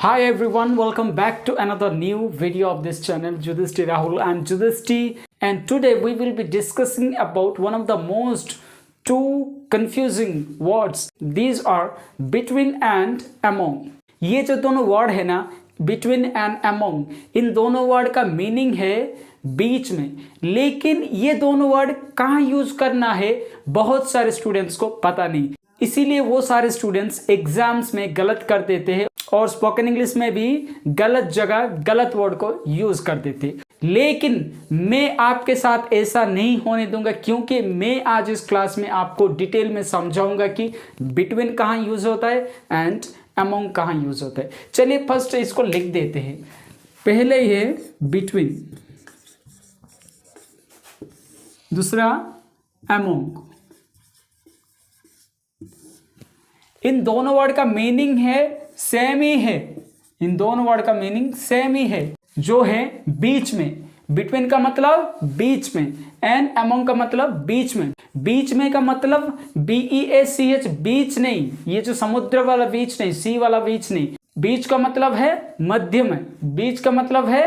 Hi everyone, welcome back to another new video of this channel. Judhishti Rahul. I'm Judhishti, and today we will be discussing about one of the most two confusing words. These are between and among. ये जो दोनों word है ना, between and among, इन दोनों word का meaning है बीच में, लेकिन ये दोनों वर्ड कहाँ यूज करना है बहुत सारे स्टूडेंट्स को पता नहीं, इसीलिए वो सारे स्टूडेंट्स एग्जाम्स में गलत कर देते हैं और स्पोकन इंग्लिश में भी गलत जगह गलत वर्ड को यूज कर देते। लेकिन मैं आपके साथ ऐसा नहीं होने दूंगा, क्योंकि मैं आज इस क्लास में आपको डिटेल में समझाऊंगा कि बिटवीन कहाँ यूज होता है एंड अमोंग कहाँ यूज होता है। चलिए फर्स्ट इसको लिख देते हैं। पहले ये बिटवीन, दूसरा अमोंग। इन दोनों वर्ड का मीनिंग है सेम ही है, इन दोनों वर्ड का मीनिंग सेम ही है, जो है बीच में। बिटवीन का मतलब बीच में, एंड अमोंग का मतलब बीच में। बीच में का मतलब BEACH, बीच नहीं, ये जो समुद्र वाला बीच नहीं, सी वाला बीच नहीं। बीच का मतलब है मध्य में, बीच का मतलब है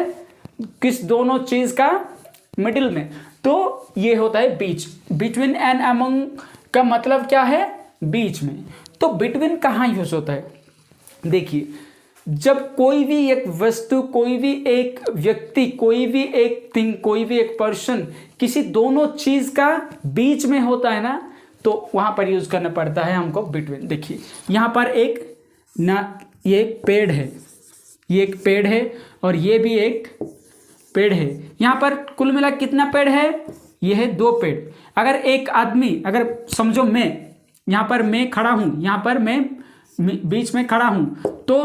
किस दोनों चीज का मिडिल में, तो ये होता है बीच। बिटवीन एंड अमोंग का मतलब क्या है? बीच में। तो बिटवीन कहाँ यूज होता है? देखिए, जब कोई भी एक वस्तु, कोई भी एक व्यक्ति, कोई भी एक थिंग, कोई भी एक पर्सन किसी दोनों चीज का बीच में होता है ना, तो वहां पर यूज करना पड़ता है हमको बिटवीन। देखिए यहां पर एक ना, ये एक पेड़ है, ये एक पेड़ है और ये भी एक पेड़ है। यहां पर कुल मिला कितना पेड़ है? ये है 2 पेड़। अगर एक आदमी, अगर समझो मैं यहां पर मैं खड़ा हूं, यहां पर मैं बीच में खड़ा हूं, तो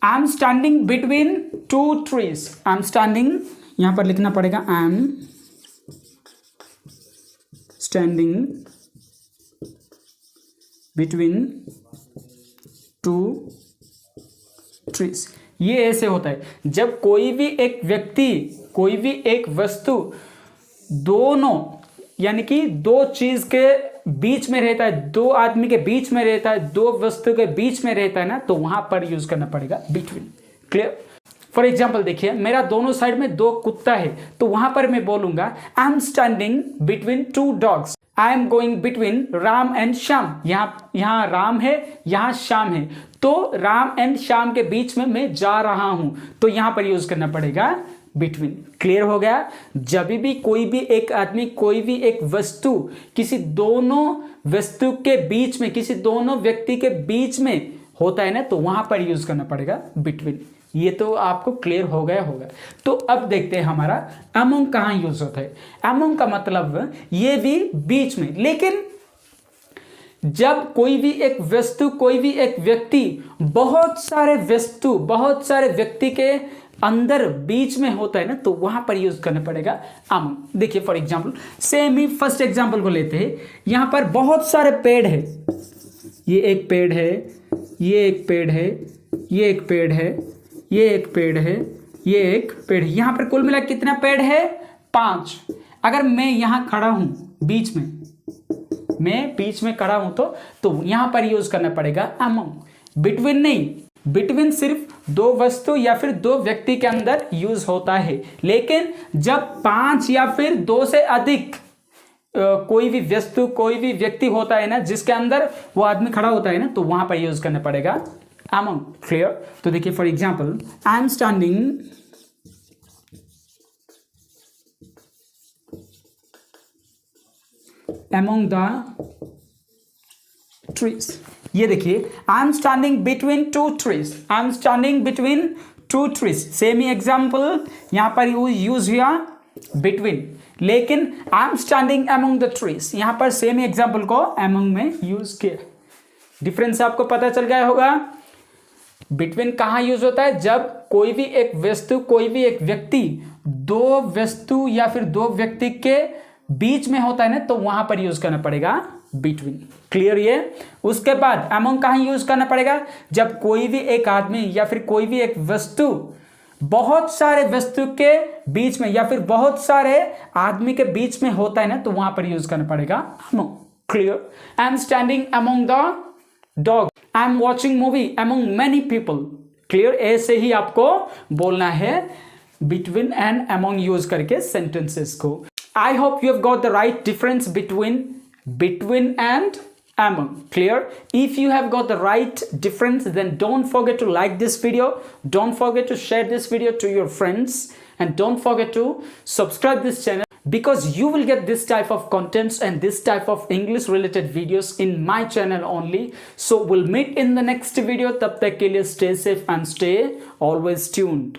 I am standing between 2 trees. I am standing, यहां पर लिखना पड़ेगा I am standing between 2 trees. ये ऐसे होता है जब कोई भी एक व्यक्ति, कोई भी एक वस्तु दोनों, यानी कि 2 चीज के बीच में रहता है, 2 आदमी के बीच में रहता है, 2 वस्तु के बीच में रहता है ना, तो वहां पर यूज करना पड़ेगा बिटवीन। क्लियर? फॉर एग्जाम्पल देखिए, मेरा दोनों साइड में 2 कुत्ता है, तो वहां पर मैं बोलूंगा I am standing between 2 dogs. I am going between Ram and Shyam. यहाँ राम है, यहाँ श्याम है, तो राम एंड श्याम के बीच में मैं जा रहा हूं, तो यहां पर यूज करना पड़ेगा बिटवीन। क्लियर हो गया? जब भी कोई भी एक आदमी, कोई भी एक वस्तु किसी दोनों वस्तु के बीच में, किसी दोनों व्यक्ति के बीच में होता है ना, तो वहां पर यूज करना पड़ेगा बिटवीन। ये तो आपको क्लियर हो गया होगा। तो अब देखते हैं हमारा अमोंग कहाँ यूज होता है। अमोंग का मतलब ये भी बीच में, लेकिन जब कोई भी एक वस्तु, कोई भी एक व्यक्ति बहुत सारे वस्तु, बहुत सारे व्यक्ति के अंदर बीच में होता है ना, तो वहां पर यूज करना पड़ेगा अमोंग। देखिए for example, same he first example को लेते हैं। यहां पर बहुत सारे पेड़ है, ये एक पेड़ है, ये एक पेड़ है, ये एक पेड़ है, ये एक पेड़ है, ये एक पेड़ है। यहां पर कुल मिला कितना पेड़ है? 5। अगर मैं यहां खड़ा हूं बीच में, मैं बीच में खड़ा हूं, तो यहां पर यूज करना पड़ेगा अमोंग। बिटवीन नहीं, बिटवीन सिर्फ 2 वस्तु या फिर 2 व्यक्ति के अंदर यूज होता है, लेकिन जब 5 या फिर 2 से अधिक कोई भी वस्तु, कोई भी व्यक्ति होता है ना, जिसके अंदर वो आदमी खड़ा होता है ना, तो वहां पर यूज करना पड़ेगा अमोंग। क्लियर? तो देखिए for example, I am standing among the trees. ये देखिए, I am standing between 2 trees. I am standing between 2 trees. Same he example यहां पर यूज हुआ बिटवीन, लेकिन I am standing among the trees, यहां पर सेम ही एग्जाम्पल को among में यूज किया। डिफरेंस आपको पता चल गया होगा। बिटवीन कहां यूज होता है? जब कोई भी एक वस्तु, कोई भी एक व्यक्ति 2 वस्तु या फिर 2 व्यक्ति के बीच में होता है ना, तो वहां पर यूज करना पड़ेगा बिटवीन। क्लियर? ये उसके बाद अमोंग कहां यूज करना पड़ेगा? जब कोई भी एक आदमी या फिर कोई भी एक वस्तु बहुत सारे वस्तु के बीच में या फिर बहुत सारे आदमी के बीच में होता है ना, तो वहां पर यूज करना पड़ेगा among. Clear? I am standing among the dog. I'm watching movie among many people. Clear? ऐसे ही आपको बोलना है बिटवीन एंड अमंग यूज करके सेंटेंसेस को. I hope you have got the right difference between and among. Clear? If you have got the right difference, then don't forget to like this video, don't forget to share this video to your friends, and don't forget to subscribe this channel, because you will get this type of contents and this type of English related videos in my channel only. So we'll meet in the next video. Tab tak ke liye stay safe and stay always tuned.